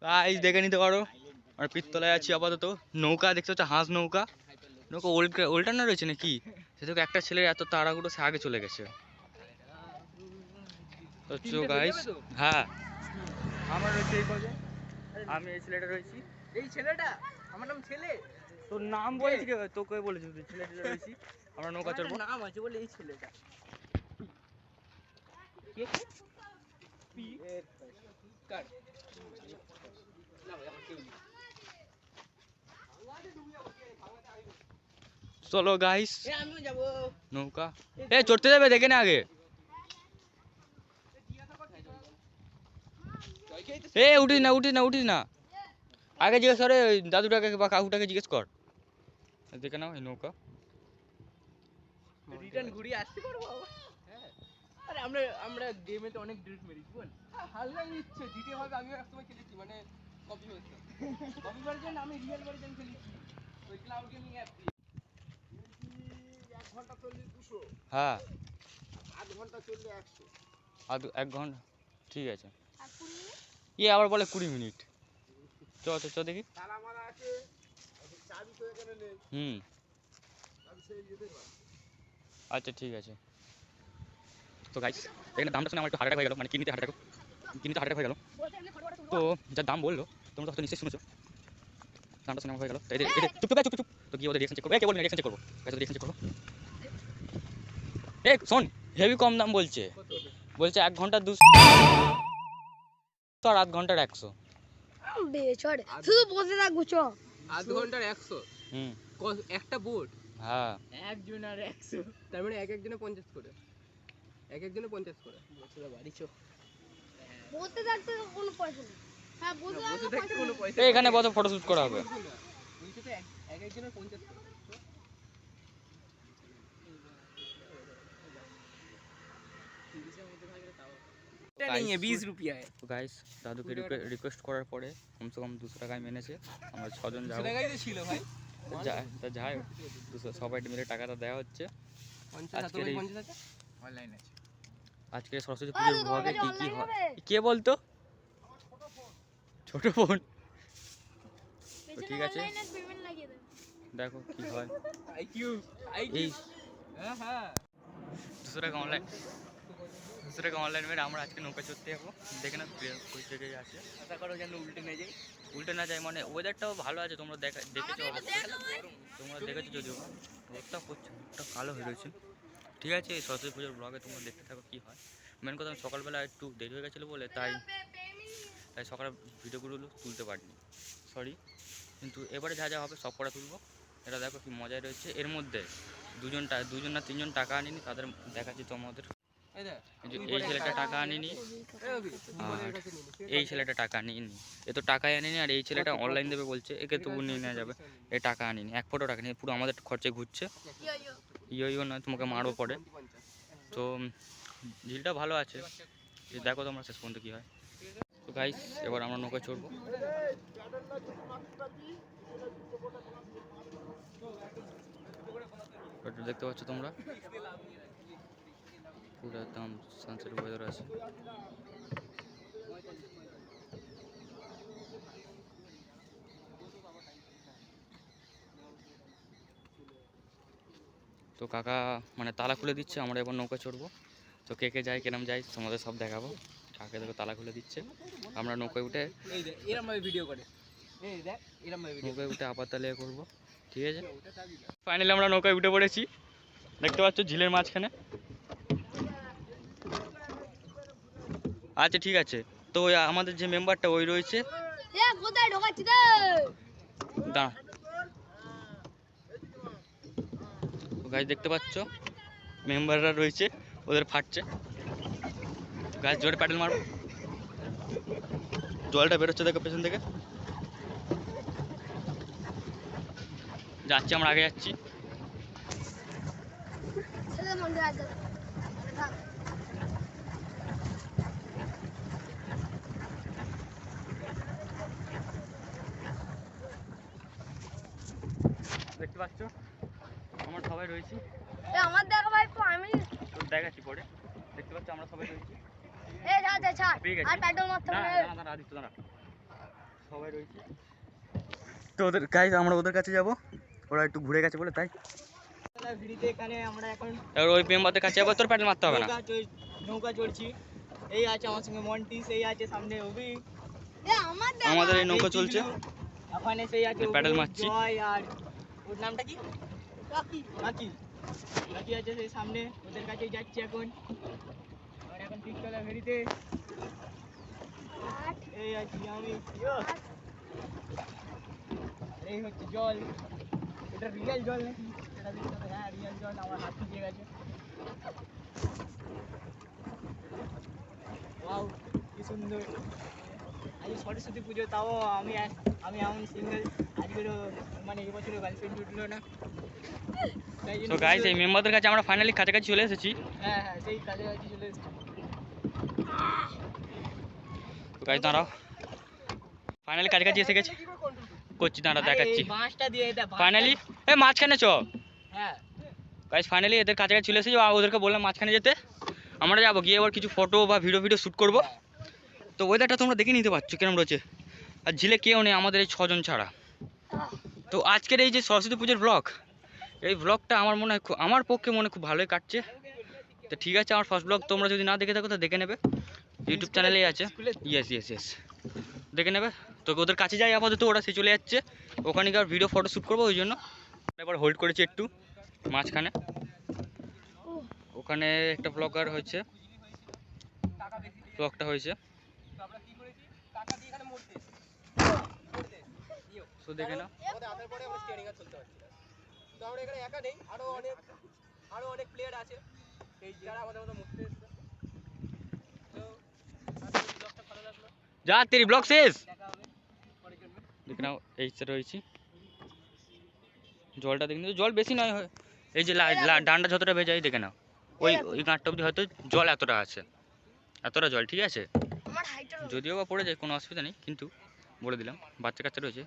Guys দেখে নিতে পারো আমরা পিত্তলায় আছি আপাতত। নৌকা দেখতে হচ্ছে, হাঁস নৌকা। নৌকা উল্টানো রয়েছে নাকি? সেটাকে একটা ছেলের এত তাড়াহুড়ো, সে আগে চলে গেছে। তো গাইস, হ্যাঁ আমার রয়েছে এই কজন, আমি এই ছেলেটা রয়েছি। এই ছেলেটা আমার নাম ছেলে। তোর নাম বলেছি কে? তোকে বলেছি তুই ছেলেটা রয়েছি। আমরা নৌকা চড়বো। নাম আছে বলে এই ছেলেটা। কে পি কার না ভাই আমার কেউ নেই। চলো গাইস, আমিও যাবো নৌকা। চড়তে যাবে দেখে না আগে। উঠিস না আগে জিজ্ঞেস করে দাদুটাকে বা কাকুটাকে জিজ্ঞেস কর, দেখে নাও এই নৌকা। রিটার্ন ঘুরিয়ে আসতে পারবো। হ্যাঁ আরে আমরা গেমে তো অনেক ড্রিফট মেরেছি বল। হালকা ইচ্ছে জিতে হবে। আমিও একসময় খেলেছি, মানে কপি ভার্সন। কপি ভার্সন আমি রিয়েল ভার্সন খেলেছি ওই ক্লাউড গেমিং অ্যাপ দিয়ে। 1 ঘন্টা চললে 200। হ্যাঁ 8 ঘন্টা চললে 100। 1 ঘন্টা ঠিক আছে। আবার বলে 20 মিনিট। চ দেখি। তালা মারা আছে, চাবি তো এখানে নেই। চাবি সেই যেতে পারে। আচ্ছা ঠিক আছে। তো গাইস এখানে দামটা শুনে আমার একটু হার্ট অ্যাটাক হয়ে গেল, মানে কিডনিতে হার্ট অ্যাটাক হয়ে গেল। তো যার দাম বললো তোমরা তো হয়তো নিশ্চয়ই শুনেছো, দামটা শুনে আমার হয়ে গেল। তো চুপ তো গিয়ে ওদের রিঅ্যাকশন চেক করবো। কে বলবি রিঅ্যাকশন চেক করবো? রিঅ্যাকশন চেক করবো। শোন, হেভি কম দাম বলছে 1 ঘন্টা 200 আর 8 ঘন্টার 100। শুধু বসে থাকবো চ। 8 ঘন্টার 100। একটা বোট। হ্যাঁ একজন আর 100, তার মানে একজনে 50 করে। একজনে 50 করে। বসে বাড়ি চো। বসে থাকতে কোনো পয়সা নেই। হ্যাঁ বসে থাকতে কোনো পয়সা। এখানে বসে ফটো শুট করা হবে। বলছে তো একজনের 50 করে। এটা নেই 20 रुपया है। তো গাইস দাদুকে রিকোয়েস্ট করার পরে কমসে কম 200 টাকায় মেনেছে। আমরা 6 জন যাবো। 200 টাকাই তো ছিল ভাই। যাই 200 সবাই মিলে টাকাটা দেওয়া হচ্ছে। 50 আছে অনলাইন আছে। আজকে সরস্বতী পুজোর ব্লগে কি কি হয় কে বলতো? ছোট বোন। তো ঠিক আছে দেখো কি হয়। আইকিউ এই হ্যাঁ 200 টাকা অনলাইন মেরে আমরা আজকে নৌকা চড়তে যাবো। দেখে না কই জায়গায় আছে। আশা করো যেন উল্টে না যায়। মানে ওয়েদারটাও ভালো আছে, তোমরা দেখেছো অবশ্যই। তোমরা দেখেছো যদিও রোদটা পড়ছে, মুখটা কালো হয়ে রয়েছে। ঠিক আছে এই সরস্বতী পুজোর ব্লগে তোমরা দেখতে থাকো কী হয়। মেন কথা আমি সকালবেলা একটু দেরি হয়ে গেছিলো বলে তাই সকালে ভিডিওগুলো তুলতে পারিনি, সরি। কিন্তু এবারে যা হবে সব কটা তুলবো। এটা দেখো কি মজায় রয়েছে। এর মধ্যে দুজন না 3জন টাকা আনিনি, তাদের দেখাচ্ছি তোমাদের। এই ছেলেটা টাকা আনিনি আর এই ছেলেটা টাকা নিইনি। এ তো টাকাই আনিনি, আর এই ছেলেটা অনলাইন দেবে বলছে, একে তবু নিয়ে নেওয়া যাবে। এ টাকা আনিনি, 1 ফোঁটা টাকা নিয়ে পুরো আমাদের খরচে ঘুরছে। ইয়ো নয় তোমাকে মারও পড়ে। তো ঝিলটা ভালো আছে, দেখো তোমরা শেষ পর্যন্ত কী হয়। তো গাইস এবার আমরা নৌকায় চড়বো। দেখতে পাচ্ছ তোমরা পুরো একদম সানসেট ওয়েদার আছে। তো কাকা মানে তালা খুলে দিচ্ছে, আমরা এবার নৌকা চড়বো। তো কে যাই কেরাম যাই তোমাদের সব দেখাবো। কাকে দেখো তালা খুলে দিচ্ছে, আমরা নৌকায় উঠে নৌকায় উঠে আবার তালিয়া করবো। ঠিক আছে ফাইনালি আমরা নৌকায় উঠে পড়েছি, দেখতে পাচ্ছ ঝিলের মাঝখানে। আচ্ছা ঠিক আছে। তো আমাদের যে মেম্বারটা ওই রয়েছে, দাঁড়া গাছ দেখতে পাচ্ছ মেম্বাররা রয়েছে, ওদের ফাটছে। গাছ জোরে প্যাডেল মারবো, জলটা বেরোচ্ছে দেখো পেছন থেকে। যাচ্ছি আমরা, আগে যাচ্ছি। দেখতে পাচ্ছ আমরা সবাই রয়েছি। আমার দেখা ভাই আমি তো দেখাচ্ছি পরে। দেখতে পাচ্ছ আমরা সবাই রয়েছি। আর পেট্রোল মারতে হবে। দাঁড়া আদিত্য দাঁড়া। সবাই রয়েছে। তো ওদের গাইজ আমরা ওদের কাছে যাব, ওরা একটু ঘুরে গেছে বলে তাই। ভিড়িতে এখানে আমরা এখন এবার ওই মেম্বারদের কাছে যাবো, তোর প্যাডেল মারতে হবে না। নৌকা চড়ছি। এই আছে আমার সঙ্গে মন্টি, সেই আছে সামনে অভি, আমাদের এই নৌকা চলছে, ওখানে সেই আছে প্যাডেল মারছি। জয়, আর ওর নামটা কি, বাকি বাকি আছে সেই সামনে, ওদের কাছে যাচ্ছি এখন। আর এখন পিকতলা ভেড়িতে এই আছি আমি। এই হচ্ছে জল, এটা রিয়েল জল নাকি সেটা দেখতে হবে। হ্যাঁ রিয়েল জল, আমার হাত ভিজে গেছে। ওয়াও কি সুন্দর। আজ সরস্বতী পুজো, তাও আমি এমন সিঙ্গেল, আজকেরও মানে এবছরও গার্লফ্রেন্ড উঠলো না। তো গাইস এই মেম্বারদের কাছে আমরা ফাইনালি কাছাকাছি চলে এসেছি। হ্যাঁ হ্যাঁ সেই কাছাকাছি চলে এসেছি। তো গাইস দাঁড়াও, ফাইনালি কাছাকাছি এসে গেছি, করছি দাঁড়া দেখাচ্ছি। বাঁশটা দিয়ে এটা ফাইনালি এই মাঝখানে চ। হ্যাঁ গাইস ফাইনালি এদের কাছাকাছি চলে এসেছি, ওদেরকে বললাম মাঝখানে যেতে, আমরা যাবো গিয়ে এবার কিছু ফটো বা ভিডিও শ্যুট করবো। তো ওয়েদারটা তোমরা দেখে নিতে পারছো কেমন রয়েছে, আর ঝিলে কেউ নেই আমাদের এই 6 জন ছাড়া। তো আজকের এই যে সরস্বতী পুজোর ব্লগ, এই ব্লগটা আমার মনে হয় আমার পক্ষে মনে খুব ভালোই কাটছে। তো ঠিক আছে, আমার ফার্স্ট ব্লগ তোমরা যদি না দেখে থাকো তো দেখে নেবে, ইউটিউব চ্যানেলেই আছে। ইয়েস দেখে নেবে। তো ওদের কাছে যাই আপাতত, ওরা সে চলে যাচ্ছে, ওখানকার ভিডিও ফটো শ্যুট করবো, ওই জন্য এবার হোল্ড করেছি একটু মাঝখানে। ওখানে একটা ব্লগার হয়েছে, ব্লগটা হয়েছে, তো দেখে না। তো আমরা এখানে একা নেই, আরো অনেক প্লেয়ার আছে এই যারা আমাদের মতো মুক্তি এসেছে। তো ব্লগটা ভালো লাগলো, যা তেরি ব্লগ শেষ, দেখা হবে পরের জন্য। দেখে নাও এই সাইডে রয়েছি, জলটা দেখে নিও, জল বেশি নয়, এই যে ডান্ডা যতটা ভেজাই দেখে নাও, ওই গাঁটটা অবধি হয়তো জল এতটা আছে, এতটা জল, ঠিক আছে। যদিও বা পড়ে যায় কোনো অসুবিধা নেই, কিন্তু বলে দিলাম বাচ্চা কাচ্চা রয়েছে।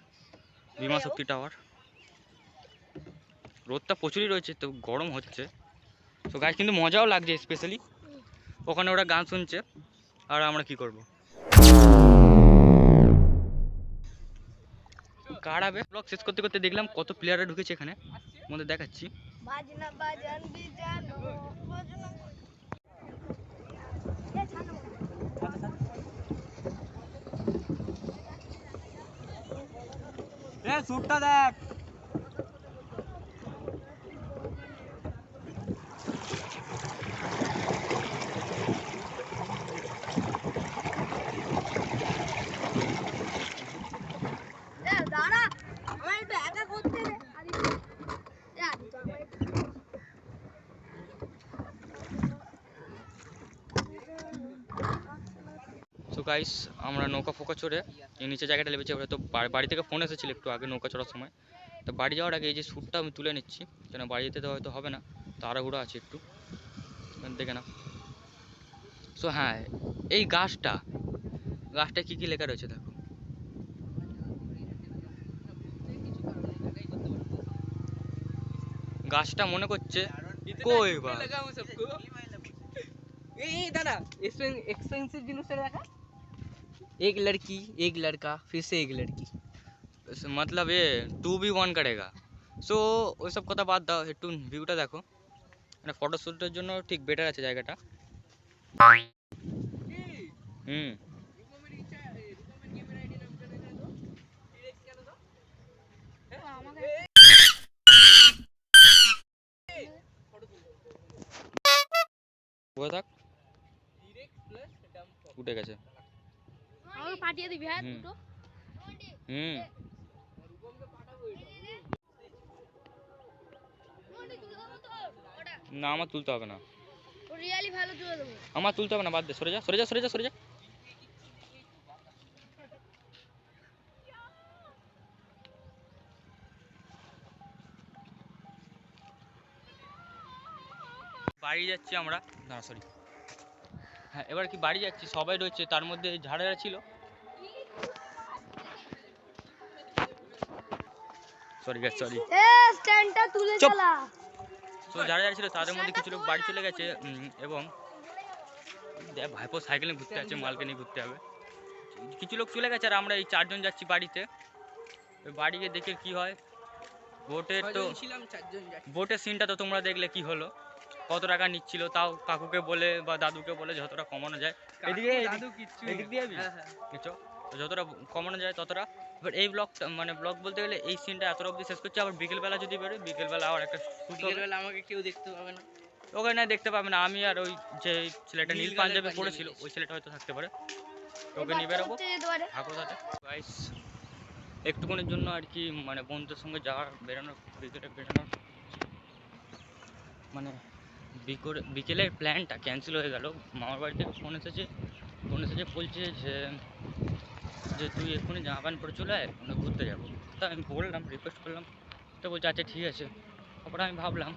বিমা শক্তি টাওয়ার, রোদটা প্রচুরই রয়েছে, তো গরম হচ্ছে। তো গাছ কিন্তু মজাও লাগছে, স্পেশালি ওখানে ওরা গান শুনছে আর আমরা কি করব। কারাবে ব্লগ শেষ করতে করতে দেখলাম কত প্লেয়াররা ঢুকেছে এখানে, মধ্যে দেখাচ্ছি। বাজনা বাজান বিজানো বাজনা এ ছানা এ সুটটা দেখ, এ দাঁড়া আমার একটু একা করতে দে আদি এ আদি তো আমার সো গাইস আমরা নৌকা ফোকা চড়ে এই নিচে জায়গাটা লেগেছে, ওরা তো বাড়ি থেকে ফোন এসেছিল একটু আগে নৌকা চড়ার সময়। তো বাড়ি যাওয়ার আগে এই যে শ্যুটটা আমি তুলে নিচ্ছি, কেন বাড়ি যেতে তো হয়তো হবে না, তাড়াহুড়ো আছে একটু, দেখে না। সো হ্যাঁ, এই গাছটা কী কী লেখা রয়েছে দেখো, গাছটা মনে করছে কই বা এই দাদা एक्सपेंसिव জিনিসটা দেখা, एक लड़की एक लड़का फिर से एक लड़की, मतलब ये 2v1 करेगा। সো ওইসব কথা বাদ দাও, একটু ভিউটা দেখো, মানে ফটোশ্যুটের জন্য ঠিক বেটার আছে জায়গাটা। হুম থাক, উঠে গেছে। আমাকে পাঠিয়ে দিবি হ্যাঁ হুম। দুটো হুম না আমার তুলতে হবে না, ও রিয়ালি ভালো তুলে দেবো। আমার তুলতে হবে না, বাদ দে, সরে যা সরে যা সরে যা সরে যা। বাড়ি যাচ্ছি আমরা, না সরি, হ্যাঁ এবার কি বাড়ি যাচ্ছি, সবাই রয়েছে, তার মধ্যে ঝাড়েরা ছিল, সরি গ্যাস সরি, এ স্ট্যান্ডটা তুলে চুপ। চালা তো যারা যারা ছিল তাদের মধ্যে কিছু লোক বাড়ি চলে গেছে, এবং দেখ ভাইপো সাইকেলে ঘুরতে আছে, মালকে নিয়ে ঘুরতে হবে, কিছু লোক চলে গেছে আর আমরা এই 4 জন যাচ্ছি বাড়িতে। ওই বাড়ি গিয়ে দেখে কি হয়। বোটের তো ছয়জন ছিলাম, 4 জন যাচ্ছি। বোটের সিনটা তো তোমরা দেখলে কি হলো, কত টাকা নিচ্ছিল, তাও কাকুকে বলে বা দাদুকে বলে যতটা কমানো যায়। এদিকে দাদু কিচ্ছু এদিক দিয়ে যাবি? হ্যাঁ হ্যাঁ কিছু যতটা কমানো যায় ততটা। এবার এই ব্লগটা মানে ব্লগ বলতে গেলে এই সিনটা এতটা অবধি শেষ করছি। আবার বিকেলবেলা যদি বেরোয়, বিকেলবেলা আবার একটা শুট হবে। বেলা আমাকে কেউ দেখতে পাবে না। ওখানে দেখতে পাবে না, আমি আর ওই যে ছেলেটা নীল নীল পাঞ্জাবি কালারের পরেছিল পাঞ্জাবি ওই ছেলেটা হয়তো থাকতে পারে। ওকে নিয়ে বেরোবো থাকো সাথে গাইস। একটুখানির জন্য আর কি মানে বন্ধুদের সঙ্গে যাওয়ার বেরোনোর বেরোনোর মানে বিকেলের প্ল্যানটা ক্যান্সেল হয়ে গেল। মামার বাড়ি থেকে ফোন এসেছে বলছে যে তুই এক্ষুনি জামা প্যান্ট পরে চলে আয়, আমরা ঘুরতে যাবো। তা আমি বললাম, রিকোয়েস্ট করলাম, তো বলছে আচ্ছা ঠিক আছে। তারপরে আমি ভাবলাম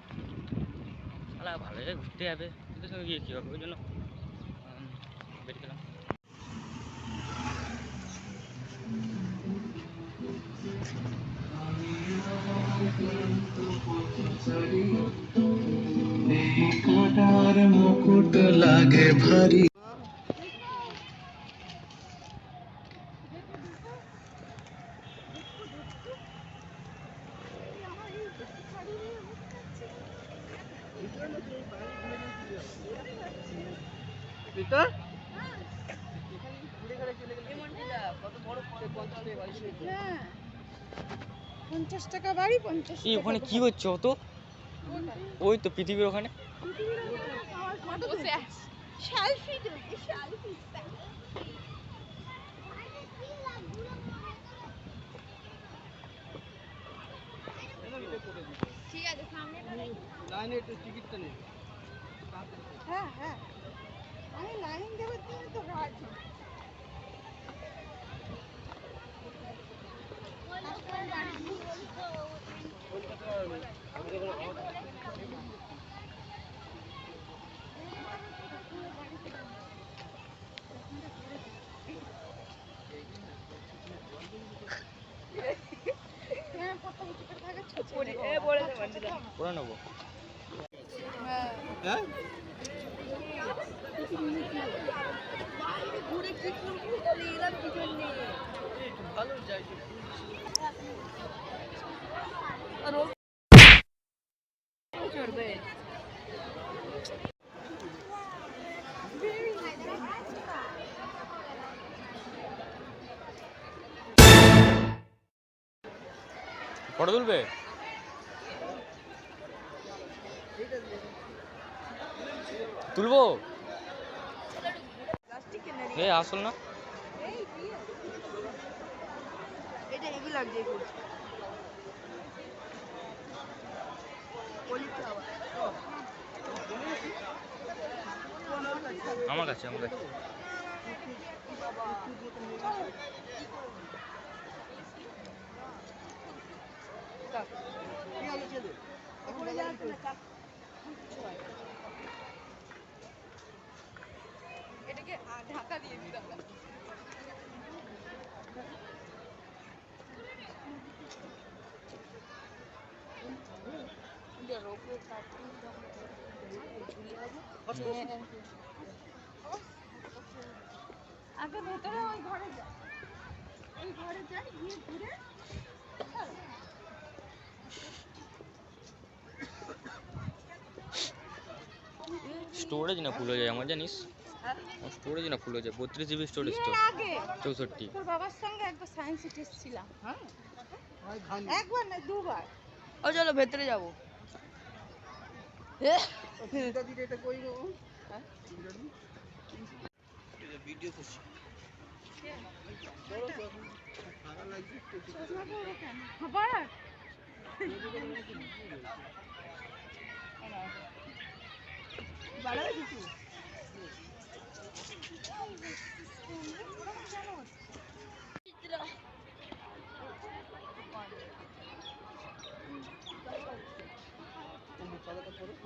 শালা ভালো জায়গায় ঘুরতে যাবে, ওদের সঙ্গে গিয়ে কী হবে, ওই জন্য বেরিয়ে গেলাম। কাটার মুকুট লাগে ভারী। ভিতর ঘুরে ঘুরে চলে গেলে কত বড় 50 টাকা বাড়ি 50 এই ওখানে কি হচ্ছে ও তো ওই তো পৃথিবীর ওখানে সেলফি তুলতে সেলফি ঠিক আছে সামনে লাইনে একটু টিকিটটা নেই। হ্যাঁ হ্যাঁ আমি লাইন দেবো তুমি তো রাজি করে নেবো। হ্যাঁ ঘুরে কি করবো এলাম কি জন্য ভালো যাই চড়বে ফটো তুলবে? তুলবো? এ আসল না এটা হেভি লাগছে আমার কাছে এটাকে ঢাকা দিয়ে দিতে হবে আগে ভেতরে ওই ঘরে যা ওই ঘরে যাই গিয়ে ঘুরে স্টোরেজ না ফুল হয়ে যায় আমার, জানিস স্টোরেজ না ফুল হয়ে যায়। 32 জিবি স্টোরেজ তো আগে 64। তোর বাবার সঙ্গে একবার সায়েন্স সিটি এসেছিলাম হ্যাঁ একবার না দুবার ও চলো ভেতরে যাবো। এটা কই গো? হ্যাঁ ভিডিও করছি। চশমা পরবো কেন খবর বাড়াবে কিছু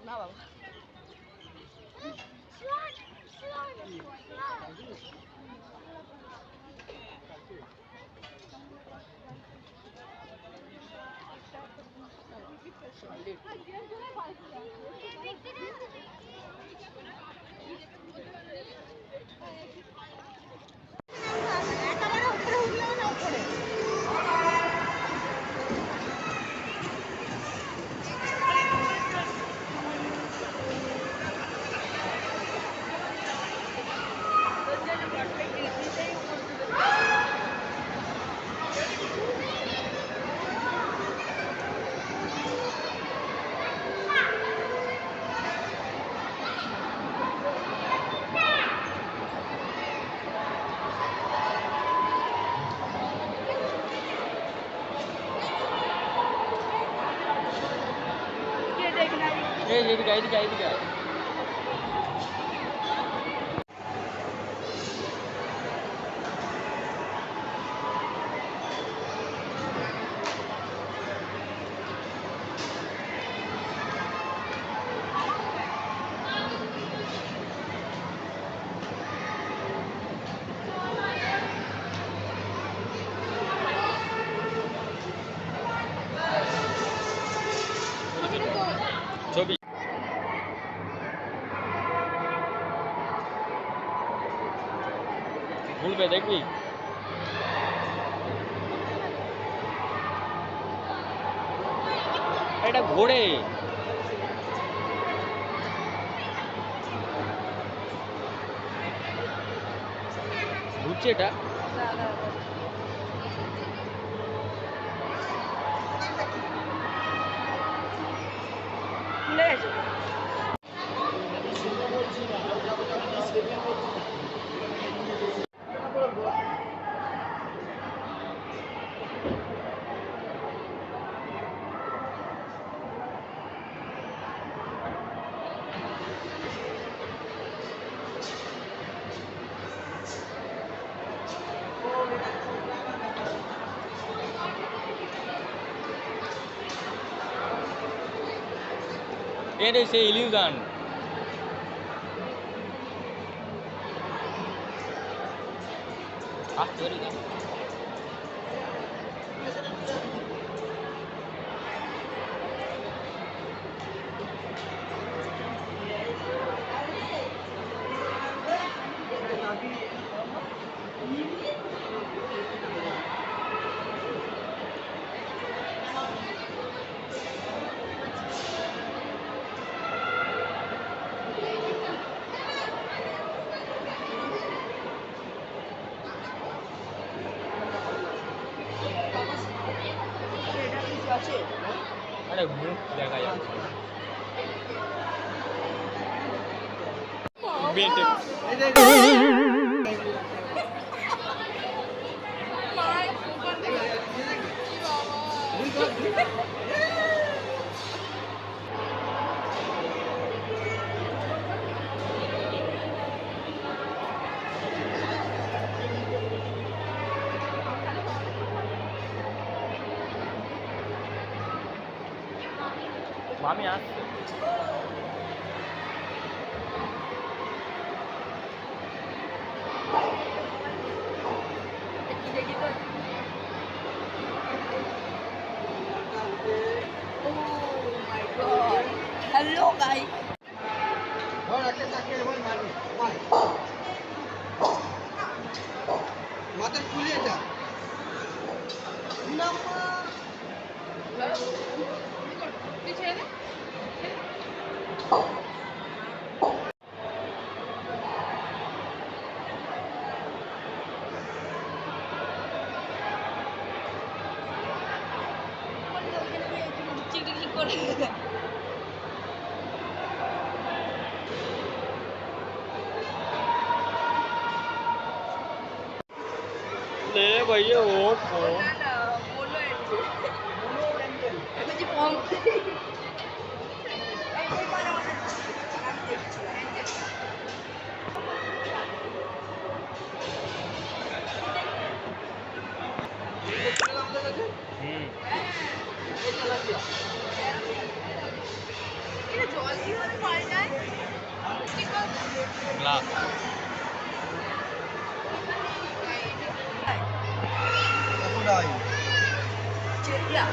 না বাবা এই এদিকে এদিকে এদিকে ছবি ঘুরবে দেখবি এটা ঘোরে ঘুরছে এটা খুলে গেছে এটা সেই ইলিউশন আসতে পারি এটা কিছু আছে আরে মুখ দেখা যাচ্ছে বেটে মামি আসছে দেখি তো ও মাই গড হ্যালো গাইস মাথার খুলে এটা পিছনে না চিকচিক করে ले भैया वोट को না না বলো মুঝে ফর্ম এটা জল কিভাবে পাল্টায় ग्लास চেতিয়া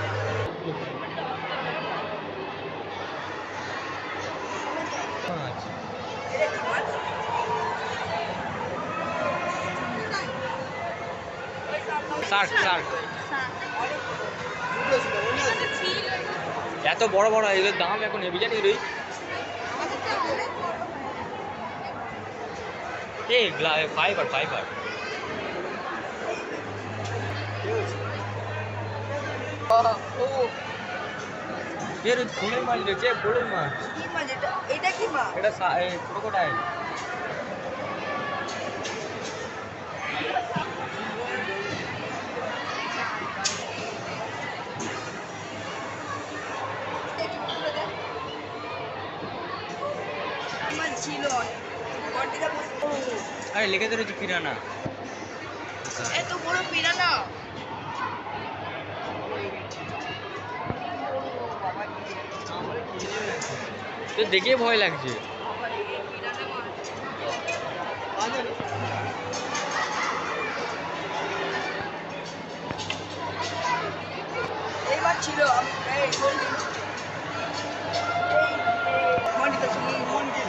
এটা কি মাছ শার্ক শার্ক এটা ছিল এত বড় বড় এদের দাম এখন হেভি জানি রই এ ফাইবার ফাইবার ও এর ফুলের মাছ রয়েছে ফুলের মাছ কি মাছ এটা এটা কি মাছ এটা ক্রোকোডাইল দেখি পুরো দেখ ছিল বডিটা আরে লেগে তো রয়েছে পিরানা। এত বড় পিরানা তো দেখে ভয় লাগছে। এইবার ছিল এই মনিটা ছিল মনিটা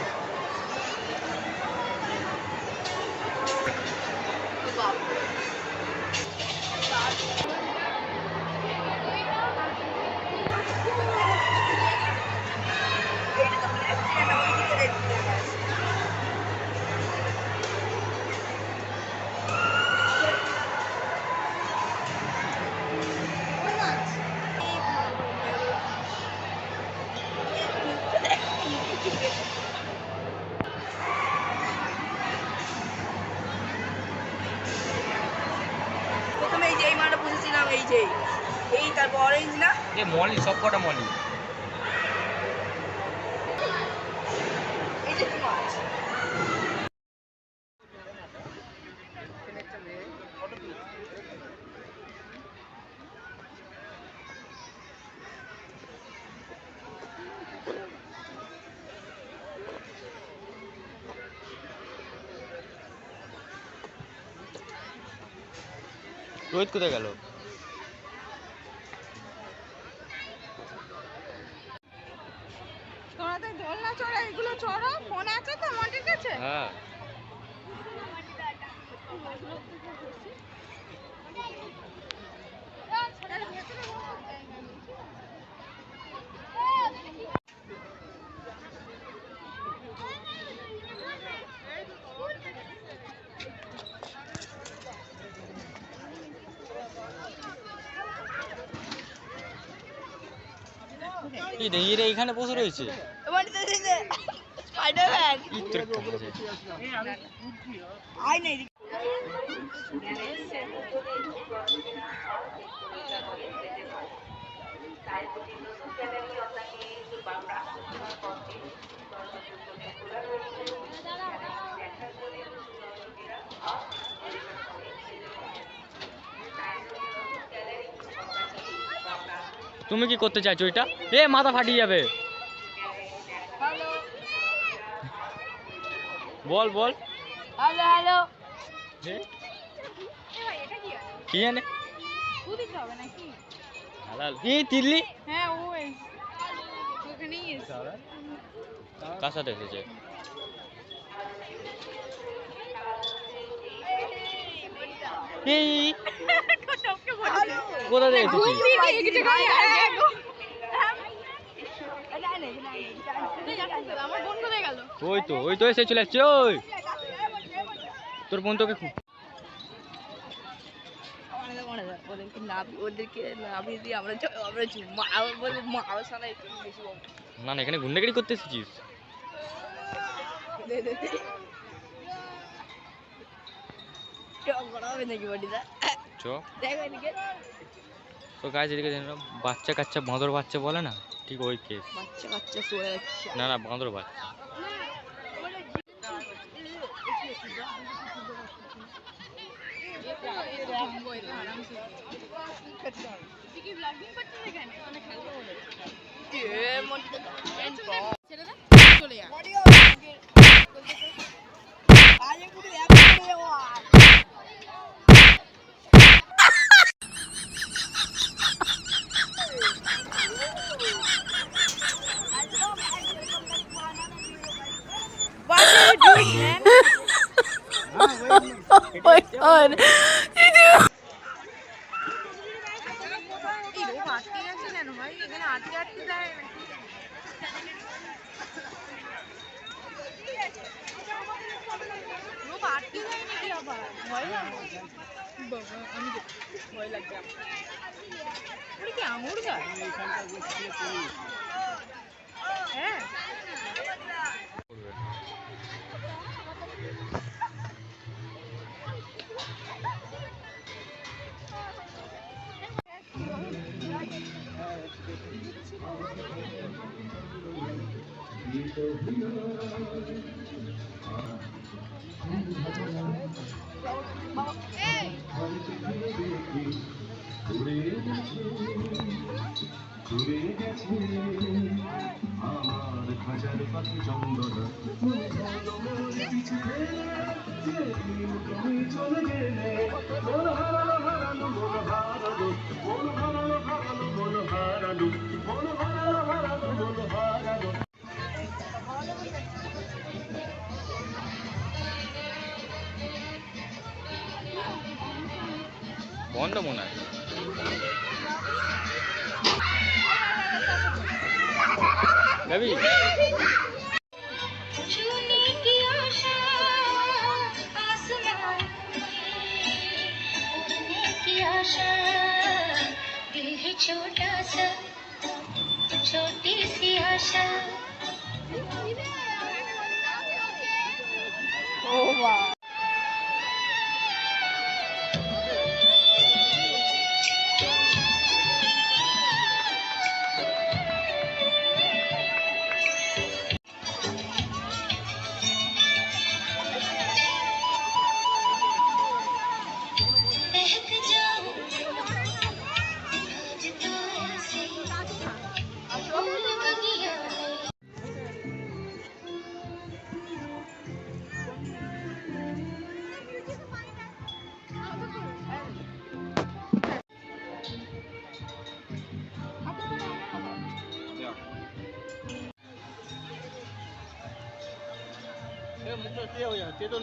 প্রথমে এই যে এই মালটা বুঝেছিলাম এই যে এই তারপর অরেঞ্জ না এ মলি, সব কটা মলি। এই যে কি মাছ রোহিত কোথায় গেল? তোরা তো দোলনা চড়া এগুলো চড়ো ফোন আছে তো মাটির কাছে হ্যাঁ। কি দেখি রে, এখানে বসে রয়েছে। মাটিতে দিতে স্পাইডারম্যান কি তোর কাছে? আই নাই তুমি কি করতে চাইছো এটা? এ মাথা ফাটিয়ে যাবে। বল বল। হ্যালো হ্যালো এ, এটা কি কি জানে? দিতে হবে নাকি হালাল কি তিল্লি? হ্যাঁ ও ওখানেই এসে কার সাথে এসেছে? এই টপকে পড়ে কোথা থেকে এসেছিস? আমার বোন কোথায় গেল ওই তো এসে চলে আসছে। ওই তোর বোন তোকে ওদেরকে নামিয়ে দিয়ে আমরা মারা সারা একটু বেশি না না, এখানে গুন্ডাগিরি করতে এসেছিস? করা হবে নাকি বডিটা চ দেখো এদিকে তো গাছ এদিকে দেখো, বাচ্চা কাচ্চা বাঁদর বাচ্চা বলে না, ঠিক ওই কেস। বাচ্চা বাচ্চা সরে যাচ্ছে না না, বাঁদর বাচ্চা। চলে যা What are you doing, man? Oh my god. এই রোগ আটকে গেছে কেন ভাই এখানে আটকে আটকে যায় রোগ আটকে যায় নাকি আবার ভয় লাগে বাবা আমি ভয় লাগছে আমার কি আঙুর গাছ হ্যাঁ ঘুরে গেছে আমার হাজার পাখি চন্দনা পিছু তুমি চলে গেলে মন হারানো হারানো মন হারানো মন হারানো হারানো মন হারানো মন হারানো হারানো মন হারানো বন্ধ মনে হয়। যাবি? छूने की आशा आसमान उड़ने की आशा दिल है छोटा सा छोटी सी आशा ও মা बहक जाऊं आज तो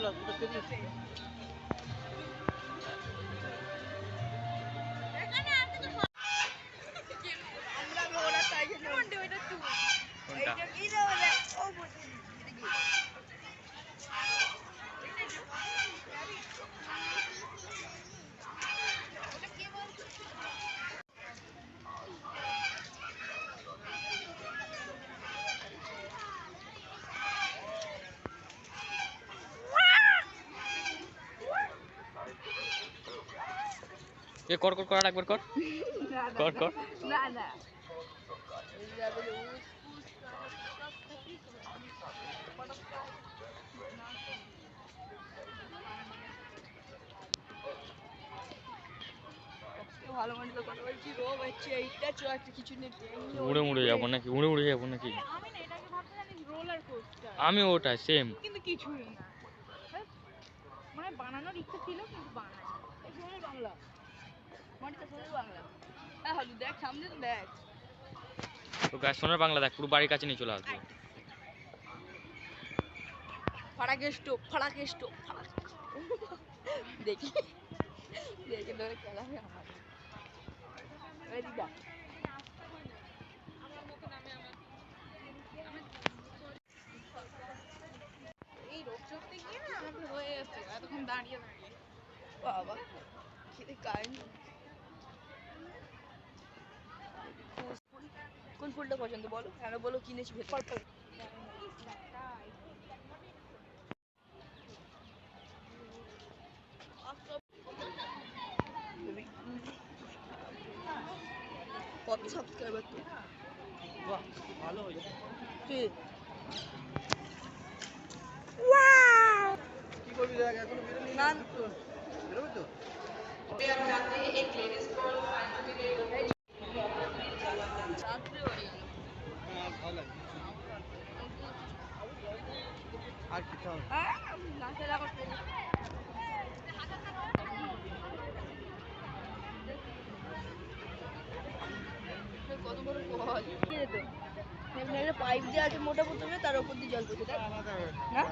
ऐसे फूल बगिया में কোনটা? এ কর কর কর আর একবার কর কর কর। না না ভালো মন্দ কথা বলছি রো বাচ্চা এইটা চুয়াচ্ছে কিছু নেই উড়ে উড়ে যাবো নাকি? উড়ে উড়ে যাবো নাকি? আমি না এটাকে ভাবতে জানি রোলার কোস্টার আমি ওটা সেম। কিন্তু কিছুই না ব্যাস, মানে বানানোর ইচ্ছা ছিল কিন্তু বানাই এই সোনার বাংলা মাটিটা সোনার বাংলা হ্যাঁ হালু দেখ সামনে তো দেখ তো গাছ সোনার বাংলা দেখ পুরো বাড়ির কাছে নিয়ে চলে আসবে। ফাড়াকে স্টোভ দেখি দেখে ধরে খেলা হয় আমার এই দিদা এই রোদ চড়তে গিয়ে না আমাদের হয়ে যাচ্ছে এতক্ষণ দাঁড়িয়ে দাঁড়িয়ে বাবা খেতে কারেন্ট কোন ফুলটা পছন্দ বলো কেন বলো কিনেছি ভেতর কত সাবস্ক্রাইবার তো বাহ ভালো হয়েছে ঠিক কি করবি দেখ এখন বেরোবি না বেরোবি তো রাত্রে বাড়ি গেল ভালো লাগে আর কি খাও নাচে লাগা কত বড় কল কি রে তো এমনি একটা পাইপ দিয়ে আছে মোটা প্রথমে তার উপর দিয়ে জল পড়ছে না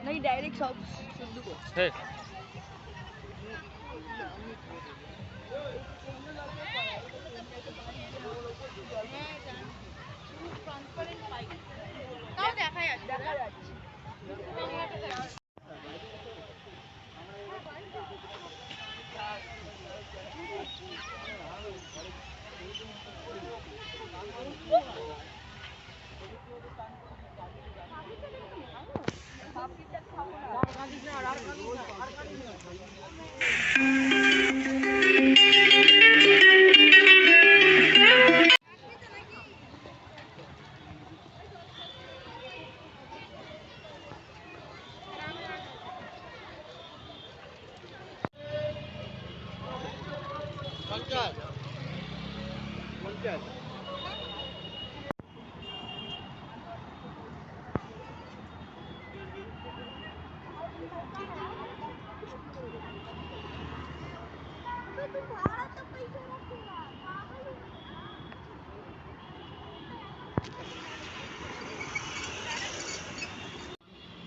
নাকি ডাইরেক্ট সব শুদ্ধ করছে হে তাও দেখা যাচ্ছে দেখা যাচ্ছে 50 तुम्हारा तो पैसा रखूंगा पागल हो गया।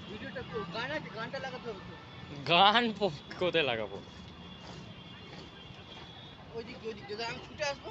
ভিডিওটা তো গান আছে, গানটা লাগাতে হবে তো। গান কোথায় লাগাবো? ওই দিক দিয়ে আমি ছুটে আসবো।